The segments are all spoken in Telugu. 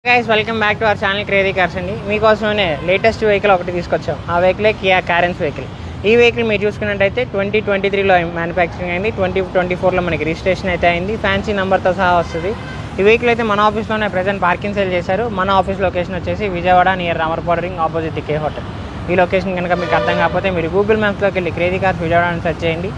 Guys welcome back to our channel crazy cars అండి. మీకోసమే లేటెస్ట్ వెహికల్ ఒకటి తీసుకొచ్చాం. ఆ వెహికలే కియా కారెన్స్ వెహికల్. ఈ వెహికల్ మీరు చూసుకున్నట్టయితే 2023లో మ్యానుఫ్యాక్చరింగ్ అయింది. 2024లో మనకి రిజిస్ట్రేషన్ అయితే అయింది. ఫ్యాన్సీ నెంబర్తో సహా వస్తుంది. ఈ వెహికల్ అయితే మన ఆఫీస్లోనే ప్రజెంట్ పార్కింగ్ సేల్ చేశారు. మన ఆఫీస్ లొకేషన్ వచ్చేసి Vijayawada near Ramarpadu ring opposite కే హోటల్. ఈ లొకేషన్ కనుక మీకు అర్థం కాకపోతే మీరు గూగుల్ మ్యాప్స్లోకి వెళ్ళి క్రేజీ కార్స్ విజయవాడ అని సెర్చ్ చేయండి.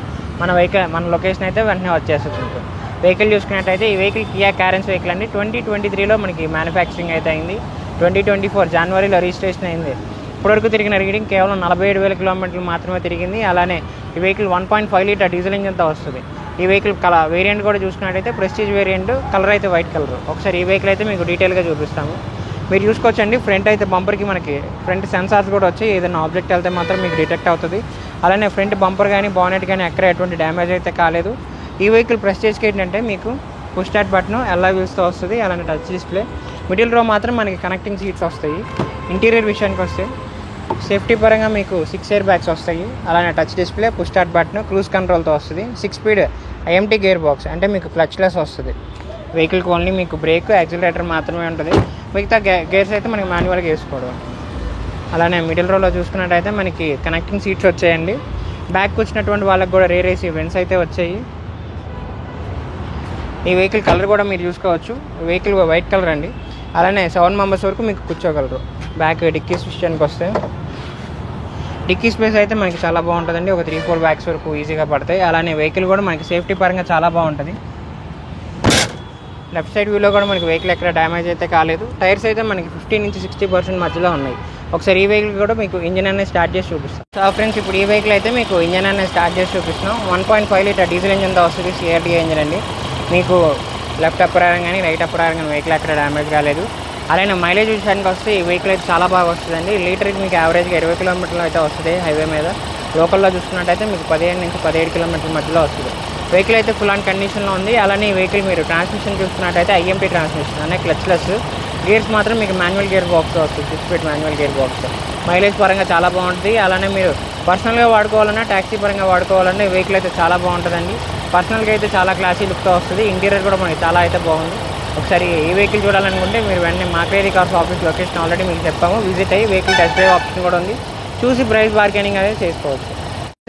మన లొకేషన్ అయితే వెంటనే వచ్చేస్తుంది. వెహికల్ చూసుకున్నట్టయితే ఈ వెహికల్ కియా కారెన్స్ వెహికల్ అండి. 2023లో మనకి మ్యానుఫ్యాక్చరింగ్ అయితే అయింది. 2024 జనవరిలో రిజిస్ట్రేషన్ అయింది. ఇప్పటివరకు తిరిగిన రీడింగ్ కేవలం 47,000 కిలోమీటర్లు మాత్రమే తిరిగింది. అలానే ఈ వెహికల్ 1.5 లీటర్ డీజిల్ ఇంజన్తో వస్తుంది. ఈ వెహికల్ వేరియంట్ కూడా చూసుకున్నట్టయితే ప్రెస్టీజ్ వేరియంట్, కలర్ అయితే వైట్ కలర్. ఒకసారి ఈ వెహికల్ అయితే మీకు డీటెయిల్గా చూపిస్తాము. మీరు చూసుకోవచ్చండి. ఫ్రంట్ అయితే బంపర్కి మనకి ఫ్రంట్ సెన్సార్స్ కూడా వచ్చి ఏదైనా ఆబ్జెక్ట్ వెళ్తే మాత్రం మీకు డిటెక్ట్ అవుతుంది. అలానే ఫ్రంట్ బంపర్ కానీ బానెట్ కానీ ఎక్కడ ఎటువంటి డ్యామేజ్ అయితే కాలేదు. ఈ వెహికల్ ప్రెస్టేజ్కి ఏంటంటే మీకు పుష్ స్టార్ట్ బటన్ ఎల్ఐ వీల్స్తో వస్తుంది. అలానే టచ్ డిస్ప్లే. మిడిల్ రో మాత్రం మనకి కనెక్టింగ్ సీట్స్ వస్తాయి. ఇంటీరియర్ విషయానికి వస్తే సేఫ్టీ పరంగా మీకు 6 ఎయిర్ బ్యాగ్స్ వస్తాయి. అలానే touch display, push start button, cruise కంట్రోల్తో వస్తుంది. 6 స్పీడ్ ఐఎంటీ గేర్ బాక్స్, అంటే మీకు క్లచ్లెస్ వస్తుంది. వెహికల్కి ఓన్లీ మీకు బ్రేక్, యాక్సిలరేటర్ మాత్రమే ఉంటుంది. మిగతా గేర్స్ అయితే మనకి మాన్యువల్గా వేసుకోవడం. అలానే మిడిల్ రోలో చూసుకున్నట్టయితే మనకి కనెక్టింగ్ సీట్స్ వచ్చాయండి. బ్యాక్ వచ్చినటువంటి వాళ్ళకి కూడా రేర్ ఏసీ వెంట్స్ అయితే వచ్చాయి. ఈ వెహికల్ కలర్ కూడా మీరు చూసుకోవచ్చు. వెహికల్ వైట్ కలర్ అండి. అలానే 7 మెంబర్స్ వరకు మీకు కూర్చోగలరు. బ్యాక్ డిక్కీస్ విషయానికి వస్తే డిక్కీ స్పేస్ అయితే మనకి చాలా బాగుంటుందండి. ఒక 3-4 బ్యాగ్స్ వరకు ఈజీగా పడతాయి. అలానే వెహికల్ కూడా మనకి సేఫ్టీ పరంగా చాలా బాగుంటుంది. లెఫ్ట్ సైడ్ వ్యూలో కూడా మనకి వెహికల్ ఎక్కడ డ్యామేజ్ అయితే కాలేదు. టైర్స్ అయితే మనకి 50 నుంచి 60% మధ్యలో ఉన్నాయి. ఒకసారి ఈ వెహికల్ కూడా మీకు ఇంజన్ అనేది స్టార్ట్ చేసి చూపిస్తాం. సో ఫ్రెండ్స్, ఇప్పుడు ఈ వెహికల్ అయితే మీకు ఇంజన్ అనేది స్టార్ట్ చేసి చూపిస్తున్నాం. 1.5 లీటర్ డీజిల్ ఇంజన్తో వస్తుంది. సిఆర్డీ ఇంజన్ అండి. మీకు లెఫ్ట్ అప్పరారం కానీ రైట్ అప్పరారం కానీ వెహికల్ ఎక్కడ డ్యామేజ్ కాలేదు. అలానే మైలేజ్ విషయానికి వస్తే ఈ వెహికల్ అయితే చాలా బాగా వస్తుందండి. లీటర్కి మీకు యావరేజ్గా 20 కిలోమీటర్లు అయితే వస్తుంది హైవే మీద. లోకల్లో చూసుకున్నట్టయితే మీకు 15 నుంచి 17 కిలోమీటర్ల మధ్యలో వస్తుంది. వెహికల్ అయితే ఫుల్ ఆన్ కండిషన్లో ఉంది. అలానే ఈ వెహికల్ మీరు ట్రాన్స్మిషన్ చూసుకున్నట్టయితే ఐఎంటీ ట్రాన్స్మిషన్, అంటే క్లచ్లెస్. గేర్స్ మాత్రం మీకు మాన్యువల్ గేర్ బాక్స్ వస్తుంది. 6 speed manual gear box. Mileage పరంగా చాలా బాగుంటుంది. అలానే మీరు పర్సనల్గా వాడుకోవాలన్నా, ట్యాక్సీ పరంగా వాడుకోవాలన్నా ఈ వెహికల్ అయితే చాలా బాగుంటుందండి. పర్సనల్గా అయితే చాలా క్లాసీ లుక్తో వస్తుంది. ఇంటీరియర్ కూడా మనకి చాలా అయితే బాగుంది. ఒకసారి ఈ వెహికల్ చూడాలనుకుంటే మీరు వెంటనే మా crazy cars office location already మీకు చెప్పాము. విజిట్ అయ్యి వెహికల్ టెస్ట్ డ్రైవ్ ఆప్షన్ కూడా ఉంది. చూసి ప్రైస్ బార్గెనింగ్ అనేది చేసుకోవచ్చు.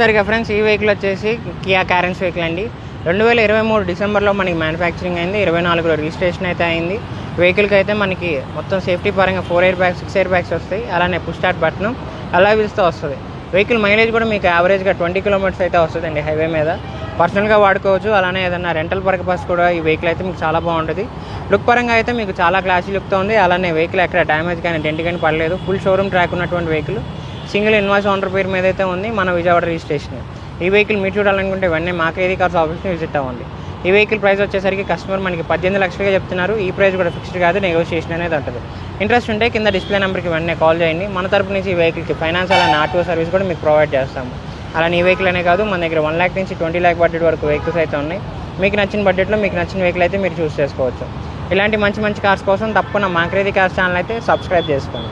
సరిగా ఫ్రెండ్స్, ఈ వెహికల్ వచ్చేసి కియా కారెన్స్ వెహికల్ అండి. 2023 డిసెంబర్లో మనకి మ్యానుఫ్యాక్చరింగ్ అయింది. 24లో రిజిస్ట్రేషన్ అయితే అయింది. వెహికల్కి అయితే మనకి మొత్తం సేఫ్టీ పరంగా 4 ఎయిర్ బ్యాగ్స్, 6 ఎయిర్ బ్యాగ్స్ వస్తాయి. అలానే పుష్ స్టార్ట్ బటన్, అలాయ్ వీల్స్తో వస్తుంది. వెహికల్ మైలేజ్ కూడా మీకు యావరేజ్గా 20 కిలోమీటర్స్ అయితే వస్తుందండి హైవే మీద. పర్సనల్గా వాడుకోవచ్చు. అలానే ఏదైనా రెంటల్ పర్పస్ కూడా ఈ వెహికల్ అయితే మీకు చాలా బాగుంటుంది. లుక్ పరంగా అయితే మీకు చాలా క్లాసీ లుక్తో ఉంది. అలానే వెహికల్ ఎక్కడ డ్యామేజ్ కానీ డెంట్ కానీ పడలేదు. ఫుల్ షోరూమ్ ట్రాక్ ఉన్నటువంటి వెహికల్. సింగిల్ ఇన్వాయిస్ ఓనర్ పేరు మీద అయితే ఉంది. మన విజయవాడ రిజిస్ట్రేషన్. ఈ వెహికల్ మీరు చూడాలనుకుంటే వెంటనే మా క్రేజీ కార్స్ ఆఫీస్ని విజిట్ అవ్వండి. ఈ వెహికల్ ప్రైస్ వచ్చేసరికి కస్టమర్ మనకి 18 లక్షలుగా చెప్తున్నారు. ఈ ప్రైస్ కూడా ఫిక్స్డ్ కాదు, నెగోషియేషన్ అనేది ఉంటుంది. ఇంట్రెస్ట్ ఉంటే కింద డిస్ప్లే నెంబర్కి వెంటనే కాల్ చేయండి. మన తరపు నుంచి ఈ వెహికల్కి ఫైనాన్స్ అలానే ఆర్టీఓ సర్వీస్ కూడా మీకు ప్రొవైడ్ చేస్తాము. అలానే ఈ వెహికల్ అనే కాదు, మన దగ్గర 1 lakh నుంచి 20 lakh బడ్జెట్ వరకు వెహికల్స్ అయితే ఉన్నాయి. మీకు నచ్చిన బడ్జెట్లో మీకు నచ్చిన వెహికల్ అయితే మీరు చూస్ చేసుకోవచ్చు. ఇలాంటి మంచి మంచి కార్స్ కోసం తప్పకుండా మా క్రేజీ కార్స్ ఛానల్ అయితే సబ్స్క్రైబ్ చేసుకోండి.